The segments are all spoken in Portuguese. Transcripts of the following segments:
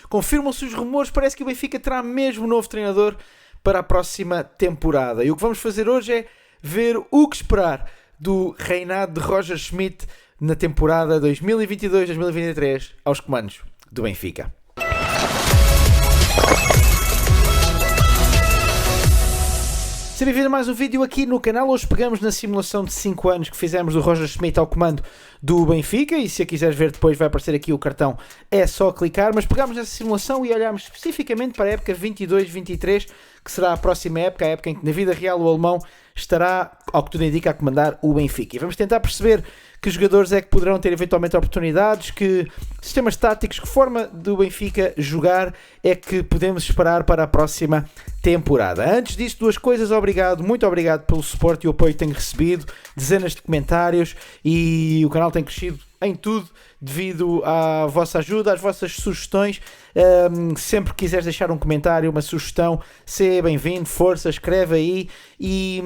confirmam-se os rumores, parece que o Benfica terá mesmo um novo treinador para a próxima temporada. E o que vamos fazer hoje é ver o que esperar do reinado de Roger Schmidt na temporada 2022-2023 aos comandos do Benfica. Seja bem-vindo a mais um vídeo aqui no canal. Hoje pegamos na simulação de 5 anos que fizemos do Roger Schmidt ao comando do Benfica, e se a quiseres ver depois vai aparecer aqui o cartão, é só clicar, mas pegamos nessa simulação e olhamos especificamente para a época 22-23, que será a próxima época, a época em que na vida real o alemão estará, ao que tudo indica, a comandar o Benfica. E vamos tentar perceber que jogadores é que poderão ter eventualmente oportunidades, que sistemas táticos, que forma do Benfica jogar é que podemos esperar para a próxima temporada. Antes disso, duas coisas. Muito obrigado pelo suporte e o apoio que tenho recebido, dezenas de comentários, e o canal tem crescido em tudo devido à vossa ajuda, às vossas sugestões. Sempre que quiseres deixar um comentário, uma sugestão, seja bem-vindo, força, escreve aí, e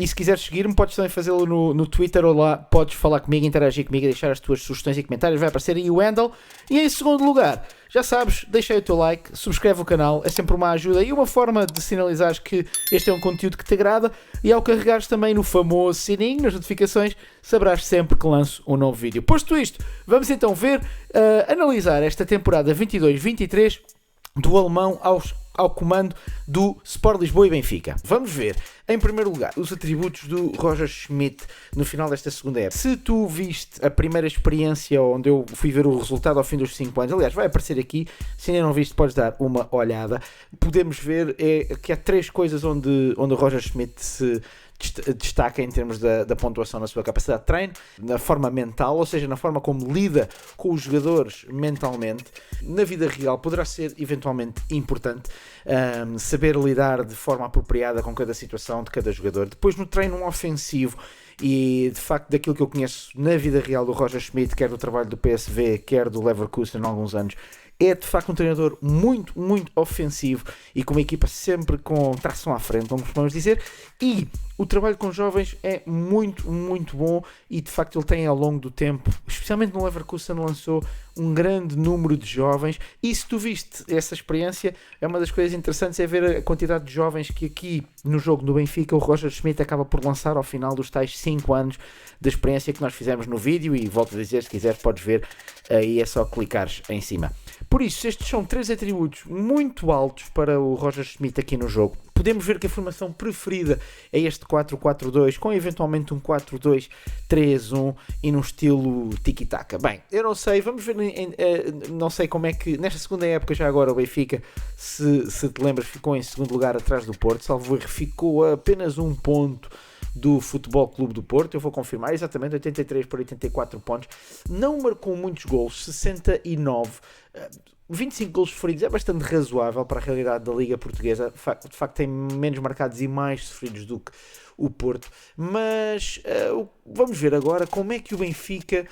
se quiseres seguir-me, podes também fazê-lo no Twitter, ou lá podes falar comigo, interagir comigo e deixar as tuas sugestões e comentários, vai aparecer aí o handle. E em segundo lugar, já sabes, deixa aí o teu like, subscreve o canal, é sempre uma ajuda e uma forma de sinalizares que este é um conteúdo que te agrada, e ao carregares também no famoso sininho, nas notificações, saberás sempre que lanço um novo vídeo. Posto isto, vamos então analisar esta temporada 22-23 do alemão ao comando do Sport Lisboa e Benfica. Vamos ver, em primeiro lugar, os atributos do Roger Schmidt no final desta segunda época. Se tu viste a primeira experiência onde eu fui ver o resultado ao fim dos 5 anos, aliás, vai aparecer aqui, se ainda não viste, podes dar uma olhada. Podemos ver que há 3 coisas onde o Roger Schmidt se destaca em termos da pontuação na sua capacidade de treino, na forma mental, ou seja, na forma como lida com os jogadores mentalmente. Na vida real poderá ser eventualmente importante saber lidar de forma apropriada com cada situação de cada jogador. Depois, no treino ofensivo, e de facto daquilo que eu conheço na vida real do Roger Schmidt, quer do trabalho do PSV, quer do Leverkusen há alguns anos, é de facto um treinador muito, muito ofensivo e com uma equipa sempre com tração à frente, como costumamos dizer, e o trabalho com jovens é muito, muito bom, e de facto ele tem ao longo do tempo, especialmente no Leverkusen, lançou um grande número de jovens, e se tu viste essa experiência, é uma das coisas interessantes, é ver a quantidade de jovens que aqui no jogo do Benfica o Roger Schmidt acaba por lançar ao final dos tais 5 anos da experiência que nós fizemos no vídeo, e volto a dizer, se quiseres podes ver, aí é só clicares em cima. Por isso, estes são 3 atributos muito altos para o Roger Schmidt aqui no jogo. Podemos ver que a formação preferida é este 4-4-2, com eventualmente um 4-2-3-1 e num estilo tiki-taka. Bem, eu não sei, vamos ver, não sei como é que, nesta segunda época já agora o Benfica, se te lembras, ficou em segundo lugar atrás do Porto, salvo erro, ficou a apenas 1 ponto do Futebol Clube do Porto. Eu vou confirmar, exatamente, 83 por 84 pontos, não marcou muitos golos, 69, 25 golos sofridos é bastante razoável para a realidade da Liga Portuguesa. De facto tem menos marcados e mais sofridos do que o Porto, mas vamos ver agora como é que o Benfica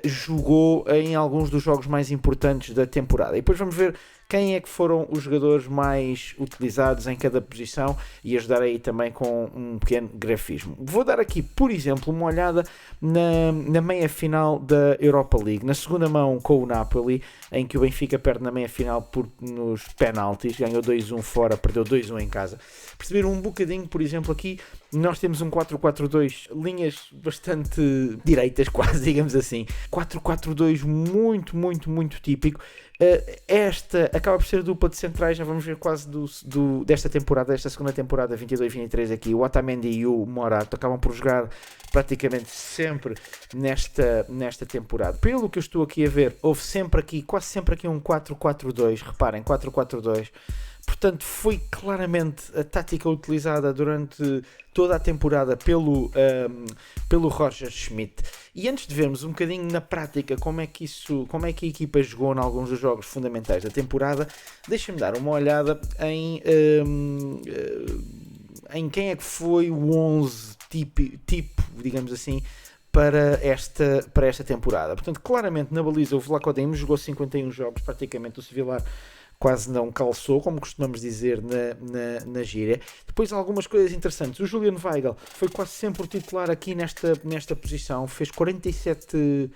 jogou em alguns dos jogos mais importantes da temporada, e depois vamos ver quem é que foram os jogadores mais utilizados em cada posição e ajudar aí também com um pequeno grafismo. Vou dar aqui, por exemplo, uma olhada na meia-final da Europa League, na segunda mão com o Napoli, em que o Benfica perde na meia-final nos penaltis, ganhou 2-1 fora, perdeu 2-1 em casa. Perceber um bocadinho, por exemplo, aqui nós temos um 4-4-2, linhas bastante direitas, quase, digamos assim. 4-4-2 muito, muito, muito típico. Esta acaba por ser a dupla de centrais, já vamos ver quase desta temporada, desta segunda temporada 22-23 aqui. O Otamendi e o Morato acabam por jogar praticamente sempre nesta temporada. Pelo que eu estou aqui a ver, houve quase sempre aqui um 4-4-2, reparem, 4-4-2. Portanto, foi claramente a tática utilizada durante toda a temporada pelo Roger Schmidt. E antes de vermos um bocadinho na prática como é que a equipa jogou em alguns dos jogos fundamentais da temporada, deixem-me dar uma olhada em quem é que foi o 11 tipo, digamos assim, para esta temporada. Portanto, claramente na baliza o Vlaco Dimos jogou 51 jogos, praticamente o Sevillar quase não calçou, como costumamos dizer na gíria. Depois algumas coisas interessantes. O Julian Weigl foi quase sempre o titular aqui nesta posição, fez 47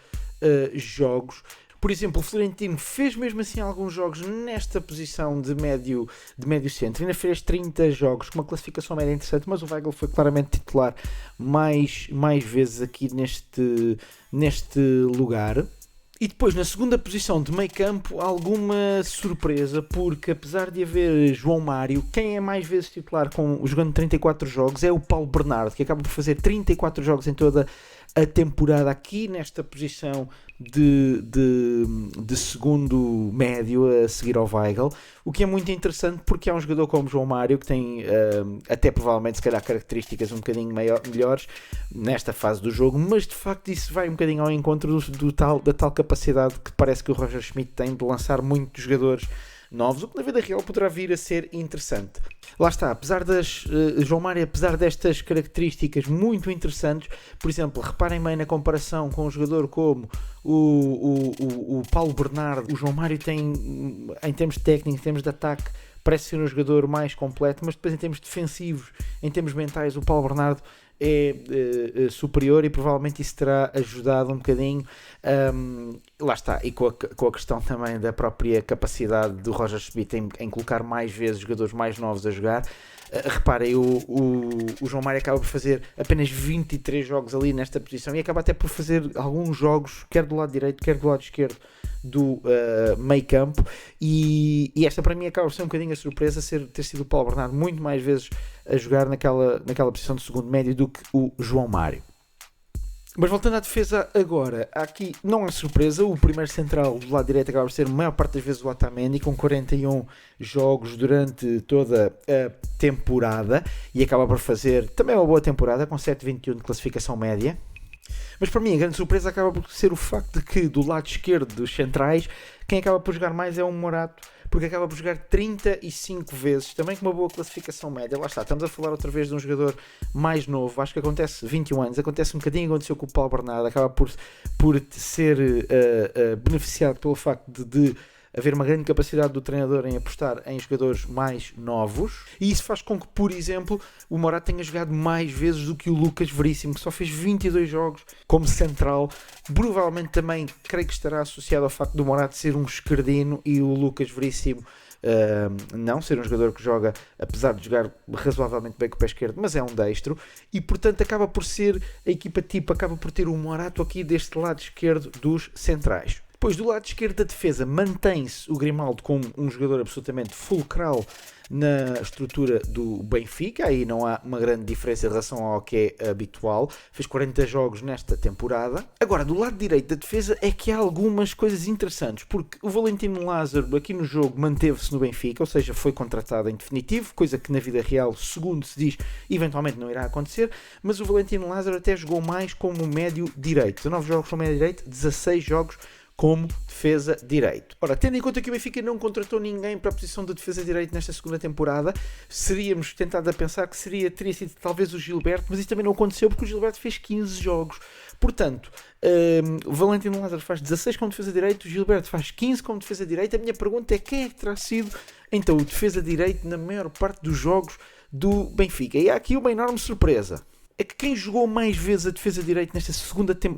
jogos. Por exemplo, o Florentino fez mesmo assim alguns jogos nesta posição de médio centro, ainda fez 30 jogos com uma classificação média interessante, mas o Weigl foi claramente titular mais vezes aqui neste lugar. E depois, na segunda posição de meio campo, alguma surpresa, porque apesar de haver João Mário, quem é mais vezes titular jogando 34 jogos é o Paulo Bernardo, que acaba por fazer 34 jogos em toda a temporada aqui nesta posição de segundo médio a seguir ao Weigl, o que é muito interessante porque é um jogador como João Mário que tem até provavelmente se calhar características um bocadinho melhores nesta fase do jogo, mas de facto isso vai um bocadinho ao encontro da tal capacidade que parece que o Roger Schmidt tem de lançar muitos jogadores novos, o que na vida real poderá vir a ser interessante. Lá está, apesar João Mário, apesar destas características muito interessantes, por exemplo, reparem bem na comparação com um jogador como o Paulo Bernardo, o João Mário tem, em termos técnicos, em termos de ataque, parece ser um jogador mais completo, mas depois em termos defensivos, em termos mentais, o Paulo Bernardo é superior e provavelmente isso terá ajudado um bocadinho, lá está, e com a questão também da própria capacidade do Roger Schmidt em colocar mais vezes jogadores mais novos a jogar. Reparem, o João Mário acaba por fazer apenas 23 jogos ali nesta posição e acaba até por fazer alguns jogos, quer do lado direito, quer do lado esquerdo do meio campo, e esta para mim acaba por ser um bocadinho a surpresa ter sido o Paulo Bernardo muito mais vezes a jogar naquela posição de segundo médio do que o João Mário. Mas voltando à defesa agora, aqui não há surpresa, o primeiro central do lado direito acaba por ser a maior parte das vezes o Otamendi, com 41 jogos durante toda a temporada, e acaba por fazer também uma boa temporada, com 7,21 de classificação média. Mas para mim a grande surpresa acaba por ser o facto de que do lado esquerdo dos centrais, quem acaba por jogar mais é o Morato, porque acaba por jogar 35 vezes, também com uma boa classificação média. Lá está, estamos a falar outra vez de um jogador mais novo, acho que acontece 21 anos, acontece um bocadinho, aconteceu com o Paulo Bernardo, acaba por ser beneficiado pelo facto de haver uma grande capacidade do treinador em apostar em jogadores mais novos, e isso faz com que, por exemplo, o Morato tenha jogado mais vezes do que o Lucas Veríssimo, que só fez 22 jogos como central. Provavelmente também creio que estará associado ao facto do Morato ser um esquerdino e o Lucas Veríssimo não ser um jogador que joga, apesar de jogar razoavelmente bem com o pé esquerdo, mas é um destro, e portanto acaba por ser a equipa tipo, acaba por ter o Morato aqui deste lado esquerdo dos centrais. Depois, do lado esquerdo da defesa, mantém-se o Grimaldo como um jogador absolutamente fulcral na estrutura do Benfica, aí não há uma grande diferença em relação ao que é habitual, fez 40 jogos nesta temporada. Agora, do lado direito da defesa é que há algumas coisas interessantes, porque o Valentino Lázaro aqui no jogo manteve-se no Benfica, ou seja, foi contratado em definitivo, coisa que na vida real, segundo se diz, eventualmente não irá acontecer, mas o Valentino Lázaro até jogou mais como médio direito, 19 jogos como médio direito, 16 jogos como defesa direito. Ora, tendo em conta que o Benfica não contratou ninguém para a posição de defesa direito nesta segunda temporada, seríamos tentado a pensar que teria sido talvez o Gilberto, mas isso também não aconteceu porque o Gilberto fez 15 jogos. Portanto, o Valentino Lázaro faz 16 como defesa direito, o Gilberto faz 15 como defesa direito. A minha pergunta é quem é que terá sido então o defesa direito na maior parte dos jogos do Benfica? E há aqui uma enorme surpresa. É que quem jogou mais vezes a defesa de direito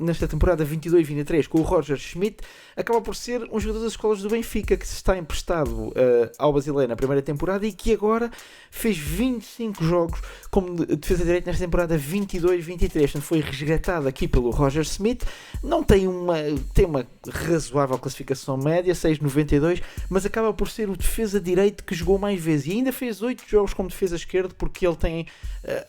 nesta temporada 22-23 com o Roger Schmidt acaba por ser um jogador das escolas do Benfica que se está emprestado ao Basileia na primeira temporada e que agora fez 25 jogos como defesa de direito nesta temporada 22-23. Portanto, foi resgatado aqui pelo Roger Schmidt. Não tem tem uma razoável classificação média, 6,92, mas acaba por ser o defesa de direito que jogou mais vezes e ainda fez 8 jogos como defesa esquerdo porque ele tem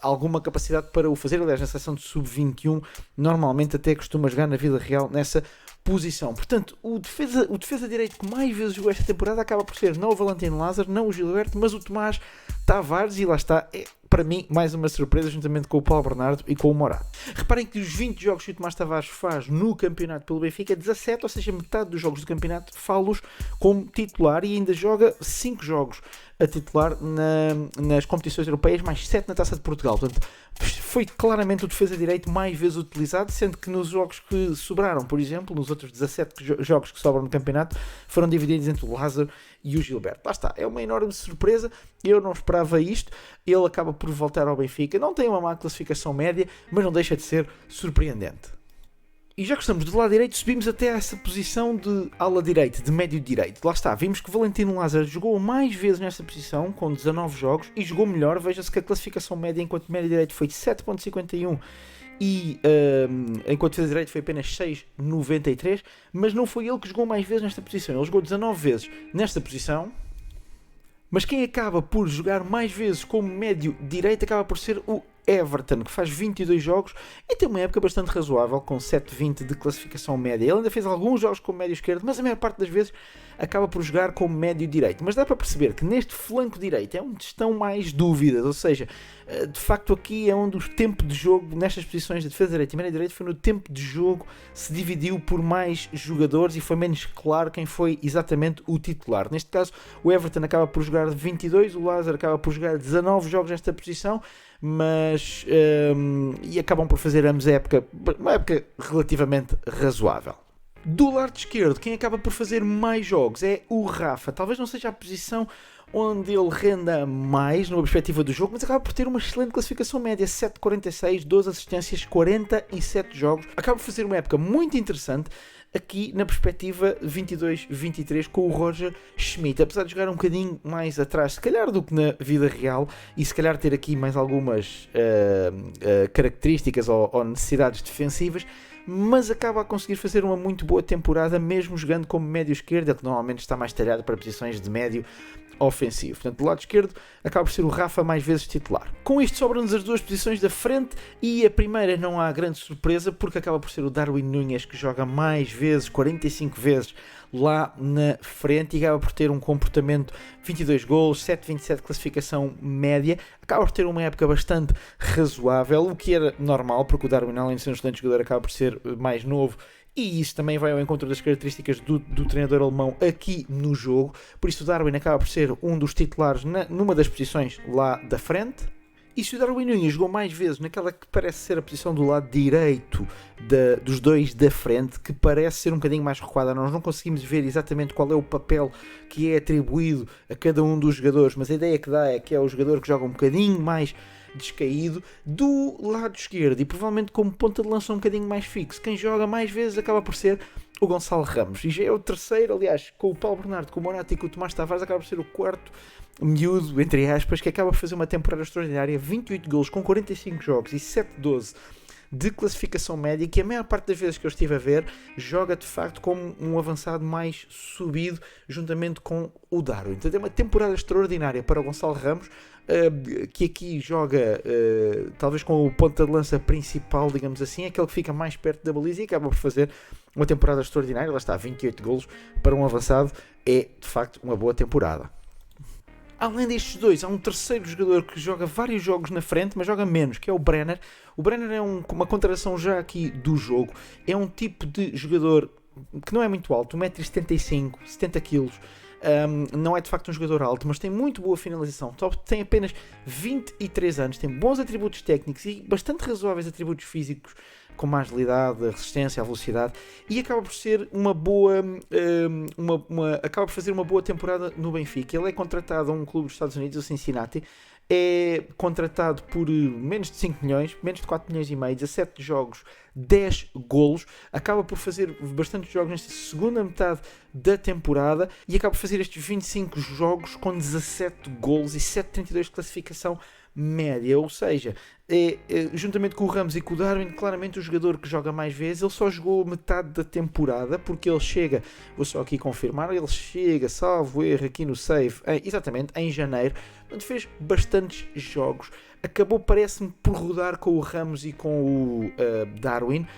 alguma capacidade para o fazer. Aliás, na seleção de sub-21 normalmente até costuma jogar na vida real nessa posição. Portanto, o defesa direito que mais vezes jogou esta temporada acaba por ser não o Valentino Lázaro, não o Gilberto, mas o Tomás Tavares, e lá está, para mim, mais uma surpresa juntamente com o Paulo Bernardo e com o Morato. Reparem que os 20 jogos que o Tomás Tavares faz no campeonato pelo Benfica, 17, ou seja, metade dos jogos do campeonato, fá-los como titular e ainda joga 5 jogos a titular nas competições europeias, mais 7 na Taça de Portugal. Portanto, foi claramente o defesa direito mais vezes utilizado, sendo que nos jogos que sobraram, por exemplo, nos outros 17 jogos que sobram no campeonato, foram divididos entre o Lázaro e o Gilberto. Lá está, é uma enorme surpresa, eu não esperava isto, ele acaba por voltar ao Benfica, não tem uma má classificação média, mas não deixa de ser surpreendente. E já que estamos do lado direito, subimos até essa posição de ala direito, de médio direito. Lá está, vimos que Valentino Lázaro jogou mais vezes nesta posição, com 19 jogos, e jogou melhor. Veja-se que a classificação média enquanto médio direito foi 7.51 e enquanto defesa direito foi apenas 6.93, mas não foi ele que jogou mais vezes nesta posição. Ele jogou 19 vezes nesta posição. Mas quem acaba por jogar mais vezes como médio direito acaba por ser o Everton, que faz 22 jogos e tem uma época bastante razoável, com 7.20 de classificação média. Ele ainda fez alguns jogos como médio esquerdo, mas a maior parte das vezes acaba por jogar como médio direito. Mas dá para perceber que neste flanco direito é onde estão mais dúvidas, ou seja, de facto aqui é onde o tempo de jogo nestas posições de defesa direita e médio direito foi no tempo de jogo se dividiu por mais jogadores e foi menos claro quem foi exatamente o titular. Neste caso o Everton acaba por jogar 22, o Lázaro acaba por jogar 19 jogos nesta posição, mas e acabam por fazer ambos uma época relativamente razoável. Do lado esquerdo, quem acaba por fazer mais jogos é o Rafa. Talvez não seja a posição onde ele renda mais numa perspectiva do jogo, mas acaba por ter uma excelente classificação média, 7.46, 12 assistências, 47 jogos. Acaba por fazer uma época muito interessante aqui na perspectiva 22-23 com o Roger Schmidt, apesar de jogar um bocadinho mais atrás, se calhar, do que na vida real, e se calhar ter aqui mais algumas características ou necessidades defensivas, mas acaba a conseguir fazer uma muito boa temporada, mesmo jogando como médio esquerdo, que normalmente está mais talhado para posições de médio ofensivo. Portanto, do lado esquerdo acaba por ser o Rafa mais vezes titular. Com isto sobram-nos as duas posições da frente, e a primeira não há grande surpresa, porque acaba por ser o Darwin Núñez que joga mais vezes, 45 vezes lá na frente, e acaba por ter um comportamento 22 golos, 7.27 classificação média. Acaba por ter uma época bastante razoável, o que era normal, porque o Darwin, além de ser um excelente jogador, acaba por ser mais novo, e isso também vai ao encontro das características do treinador alemão aqui no jogo. Por isso o Darwin acaba por ser um dos titulares numa das posições lá da frente. E se o Darwin Núñez jogou mais vezes naquela que parece ser a posição do lado direito dos dois da frente, que parece ser um bocadinho mais recuada, nós não conseguimos ver exatamente qual é o papel que é atribuído a cada um dos jogadores, mas a ideia que dá é que é o jogador que joga um bocadinho mais descaído do lado esquerdo, e provavelmente como ponta de lança um bocadinho mais fixo. Quem joga mais vezes acaba por ser o Gonçalo Ramos, e já é o terceiro, aliás, com o Paulo Bernardo, com o Morata e com o Tomás Tavares, acaba por ser o quarto miúdo, entre aspas, que acaba por fazer uma temporada extraordinária, 28 golos com 45 jogos e 7.12 de classificação média, que a maior parte das vezes que eu estive a ver joga de facto como um avançado mais subido juntamente com o Darwin. Então é uma temporada extraordinária para o Gonçalo Ramos, que aqui joga talvez com o ponta de lança principal, digamos assim, aquele que fica mais perto da baliza, e acaba por fazer uma temporada extraordinária. Lá está, 28 golos para um avançado é de facto uma boa temporada. Além destes dois, há um terceiro jogador que joga vários jogos na frente, mas joga menos, que é o Brenner. O Brenner é uma contratação já aqui do jogo. É um tipo de jogador que não é muito alto, 1,75m, 70kg. Não é de facto um jogador alto, mas tem muito boa finalização. Tem apenas 23 anos, tem bons atributos técnicos e bastante razoáveis atributos físicos, como a agilidade, a resistência, a velocidade, e acaba por ser uma boa acaba por fazer uma boa temporada no Benfica. Ele é contratado a um clube dos Estados Unidos, o Cincinnati, é contratado por menos de 5 milhões, menos de 4 milhões e meio, 17 jogos, 10 golos, acaba por fazer bastantes jogos nesta segunda metade da temporada e acaba por fazer estes 25 jogos com 17 golos e 7.32 de classificação média, ou seja, juntamente com o Ramos e com o Darwin, claramente o jogador que joga mais vezes. Ele só jogou metade da temporada, porque ele chega, vou só aqui confirmar, ele chega, salvo erro aqui no save, exatamente, em janeiro, onde fez bastantes jogos, acabou, parece-me, por rodar com o Ramos e com o Darwin,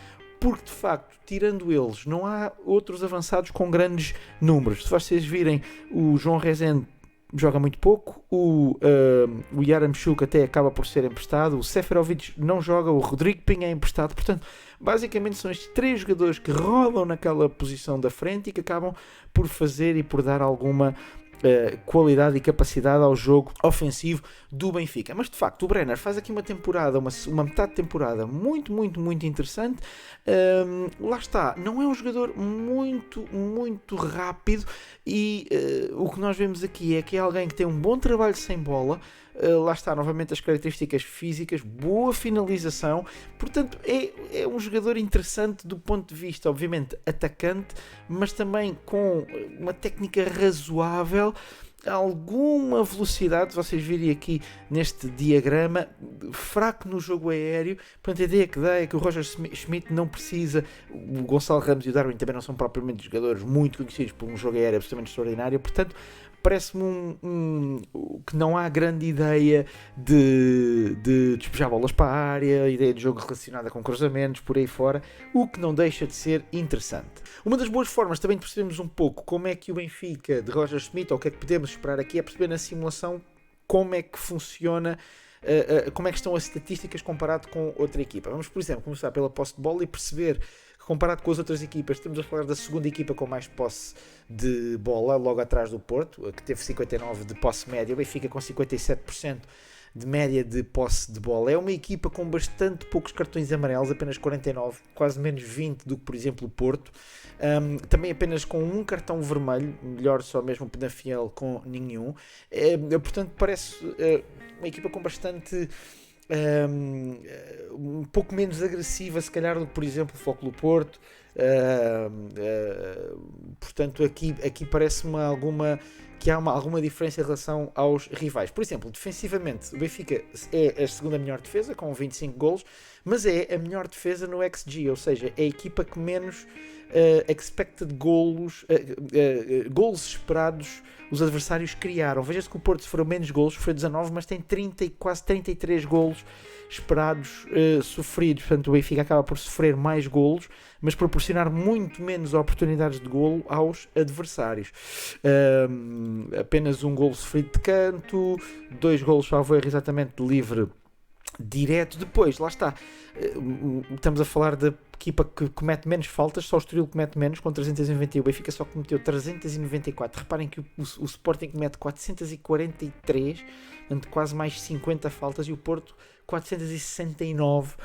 porque de facto, tirando eles, não há outros avançados com grandes números. Se vocês virem, o João Rezende joga muito pouco, o Yaramchuk até acaba por ser emprestado, o Seferovic não joga, o Rodrigo Pinho é emprestado. Portanto, basicamente são estes três jogadores que rodam naquela posição da frente e que acabam por fazer e por dar alguma qualidade e capacidade ao jogo ofensivo do Benfica. Mas de facto o Brenner faz aqui uma temporada, uma metade de temporada muito interessante. Lá está, não é um jogador muito rápido, e o que nós vemos aqui é que é alguém que tem um bom trabalho sem bola, lá está, novamente as características físicas, boa finalização, portanto é um jogador interessante do ponto de vista, obviamente, atacante, mas também com uma técnica razoável, alguma velocidade, vocês virem aqui neste diagrama, fraco no jogo aéreo. Portanto, a ideia que dá é que o Roger Schmidt não precisa, o Gonçalo Ramos e o Darwin também não são propriamente jogadores muito conhecidos por um jogo aéreo absolutamente extraordinário, portanto parece-me que não há grande ideia de despejar bolas para a área, ideia de jogo relacionada com cruzamentos, por aí fora, o que não deixa de ser interessante. Uma das boas formas também de percebermos um pouco como é que o Benfica de Roger Schmidt, ou o que é que podemos esperar aqui, é perceber na simulação como é que funciona, como é que estão as estatísticas comparado com outra equipa. Vamos, por exemplo, começar pela posse de bola e perceber que, comparado com as outras equipas, estamos a falar da segunda equipa com mais posse de bola, logo atrás do Porto, que teve 59% de posse média, o Benfica com 57% de média de posse de bola. É uma equipa com bastante poucos cartões amarelos, apenas 49, quase menos 20 do que, por exemplo, o Porto. Também apenas com um cartão vermelho, melhor só mesmo o Penafiel com nenhum. Portanto, parece uma equipa com bastante... um pouco menos agressiva, se calhar, do que, por exemplo, o Flóculo Porto. Portanto, aqui parece-me que há alguma diferença em relação aos rivais. Por exemplo, defensivamente, o Benfica é a segunda melhor defesa, com 25 golos, mas é a melhor defesa no XG, ou seja, é a equipa que menos expected golos, golos esperados, os adversários criaram. Veja-se que o Porto sofreu menos golos, sofreu 19, mas tem 30 e quase 33 golos esperados sofridos. Portanto, o Benfica acaba por sofrer mais golos, mas proporcionar muito menos oportunidades de golo aos adversários. Apenas um golo sofrido de canto, 2 golos salvo erro exatamente de livre direto. Depois, lá está, estamos a falar da equipa que comete menos faltas, só o Estoril comete menos, com 391, o Benfica só cometeu 394. Reparem que o Sporting comete 443, portanto, quase mais 50 faltas, e o Porto 469.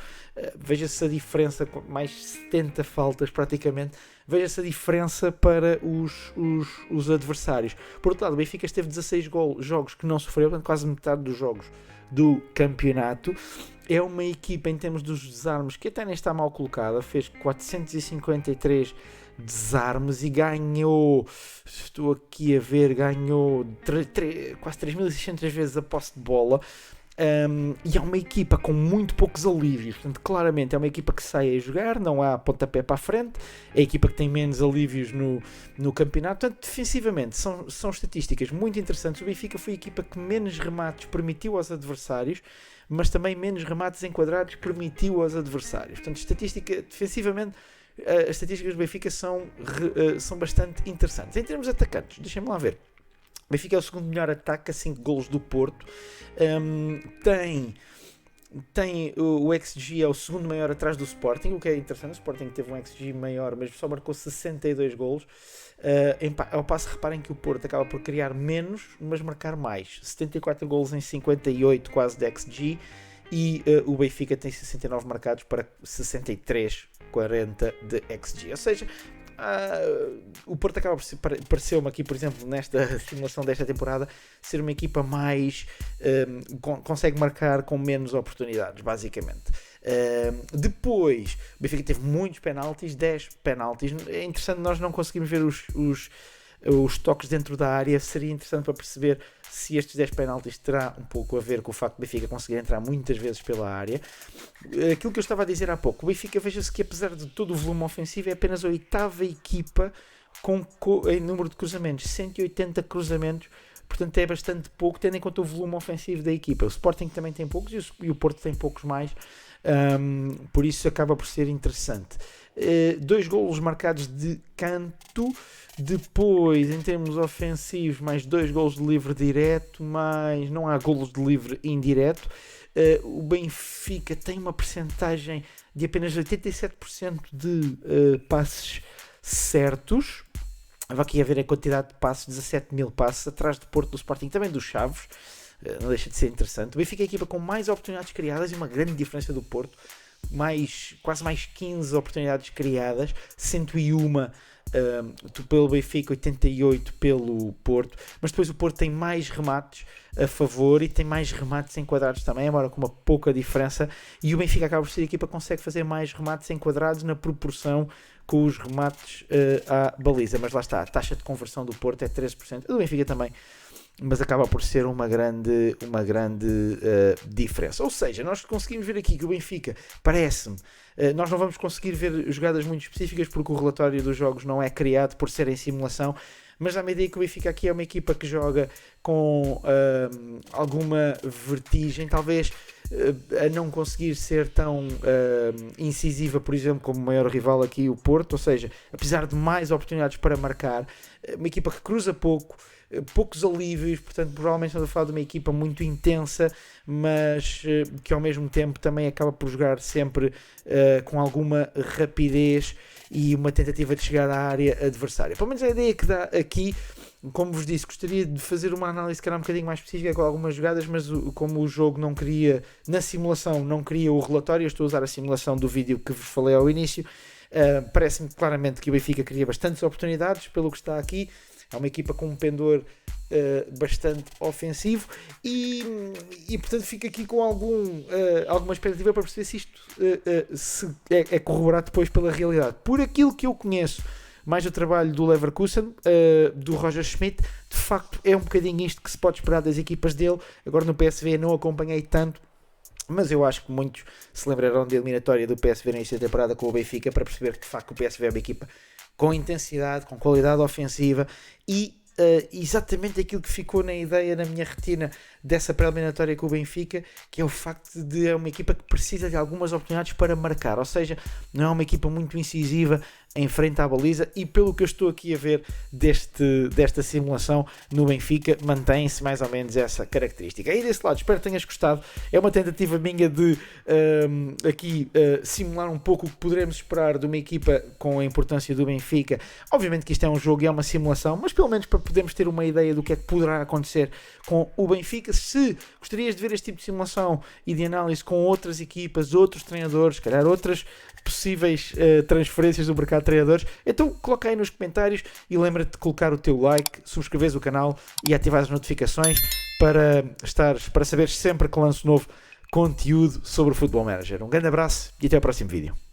Veja-se a diferença, mais 70 faltas praticamente. Veja-se a diferença para os adversários. Por outro lado, o Benfica teve 16 jogos que não sofreu, portanto, quase metade dos jogos do campeonato. É uma equipa, em termos dos desarmes, que até nem está mal colocada, fez 453 desarmes e ganhou, estou aqui a ver, ganhou quase 3.600 vezes a posse de bola. E é uma equipa com muito poucos alívios, portanto, claramente é uma equipa que sai a jogar, não há pontapé para a frente, é a equipa que tem menos alívios no campeonato. Portanto, defensivamente são estatísticas muito interessantes. O Benfica foi a equipa que menos remates permitiu aos adversários, mas também menos remates enquadrados permitiu aos adversários. Portanto, defensivamente, as estatísticas do Benfica são bastante interessantes. Em termos de atacantes, deixem-me lá ver. O Benfica é o segundo melhor ataque, a 5 golos do Porto. Tem o XG, é o segundo maior atrás do Sporting, o que é interessante. O Sporting teve um XG maior, mas só marcou 62 golos. Ao passo, reparem que o Porto acaba por criar menos, mas marcar mais. 74 golos em 58 quase de XG. E o Benfica tem 69 marcados para 63, 40 de XG. Ou seja, o Porto acaba por pareceu-me aqui, por exemplo, nesta simulação desta temporada, ser uma equipa mais consegue marcar com menos oportunidades, basicamente. Depois, o Benfica teve muitos penaltis, 10 penaltis. É interessante, nós não conseguimos ver os toques dentro da área. Seria interessante para perceber se estes 10 penaltis terá um pouco a ver com o facto de o Benfica conseguir entrar muitas vezes pela área. Aquilo que eu estava a dizer há pouco, o Benfica, veja-se que apesar de todo o volume ofensivo, é apenas a 8ª equipa em número de cruzamentos, 180 cruzamentos. Portanto, é bastante pouco, tendo em conta o volume ofensivo da equipa. O Sporting também tem poucos e o Porto tem poucos mais. Por isso acaba por ser interessante. 2 golos marcados de canto. Depois, em termos ofensivos, mais 2 golos de livre direto, mas não há golos de livre indireto. O Benfica tem uma percentagem de apenas 87% de passes certos. Vou aqui a ver a quantidade de passes, 17 mil passes, atrás do Porto, do Sporting, também dos Chaves. Não deixa de ser interessante. O Benfica é a equipa com mais oportunidades criadas e uma grande diferença do Porto. Quase mais 15 oportunidades criadas, 101 pelo Benfica, 88 pelo Porto, mas depois o Porto tem mais remates a favor e tem mais remates enquadrados também, embora com uma pouca diferença, e o Benfica acaba por ser a equipa que consegue fazer mais remates enquadrados na proporção com os remates à baliza, mas lá está, a taxa de conversão do Porto é 13%, do Benfica também, mas acaba por ser uma grande diferença. Ou seja, nós conseguimos ver aqui que o Benfica, parece-me, nós não vamos conseguir ver jogadas muito específicas porque o relatório dos jogos não é criado por ser em simulação, mas dá-me a ideia que o Benfica aqui é uma equipa que joga com alguma vertigem, talvez a não conseguir ser tão incisiva, por exemplo, como o maior rival aqui, o Porto, ou seja, apesar de mais oportunidades para marcar, uma equipa que cruza pouco, poucos alívios, portanto provavelmente estamos a falar de uma equipa muito intensa, mas que ao mesmo tempo também acaba por jogar sempre com alguma rapidez e uma tentativa de chegar à área adversária. Pelo menos a ideia que dá aqui, como vos disse, gostaria de fazer uma análise que era um bocadinho mais específica com algumas jogadas, mas como o jogo não queria, na simulação não queria o relatório, eu estou a usar a simulação do vídeo que vos falei ao início, parece-me claramente que o Benfica cria bastantes oportunidades pelo que está aqui. É uma equipa com um pendor bastante ofensivo e portanto fico aqui com alguma expectativa para perceber se isto se é corroborado depois pela realidade. Por aquilo que eu conheço mais o trabalho do Leverkusen, do Roger Schmidt, de facto é um bocadinho isto que se pode esperar das equipas dele. Agora no PSV não acompanhei tanto, mas eu acho que muitos se lembrarão da eliminatória do PSV na início da temporada com o Benfica para perceber que de facto o PSV é uma equipa com intensidade, com qualidade ofensiva e exatamente aquilo que ficou na ideia, na minha retina dessa pré-eliminatória com o Benfica, que é o facto de é uma equipa que precisa de algumas oportunidades para marcar, ou seja, não é uma equipa muito incisiva em frente à baliza e pelo que eu estou aqui a ver desta simulação no Benfica, mantém-se mais ou menos essa característica. Aí desse lado, espero que tenhas gostado, é uma tentativa minha de simular um pouco o que poderemos esperar de uma equipa com a importância do Benfica. Obviamente que isto é um jogo e é uma simulação, mas pelo menos para podermos ter uma ideia do que é que poderá acontecer com o Benfica. Se gostarias de ver este tipo de simulação e de análise com outras equipas, outros treinadores, se calhar outras possíveis transferências do mercado de treinadores, então coloca aí nos comentários e lembra-te de colocar o teu like, subscreveres o canal e ativar as notificações para saberes sempre que lanço novo conteúdo sobre o Football Manager. Um grande abraço e até ao próximo vídeo.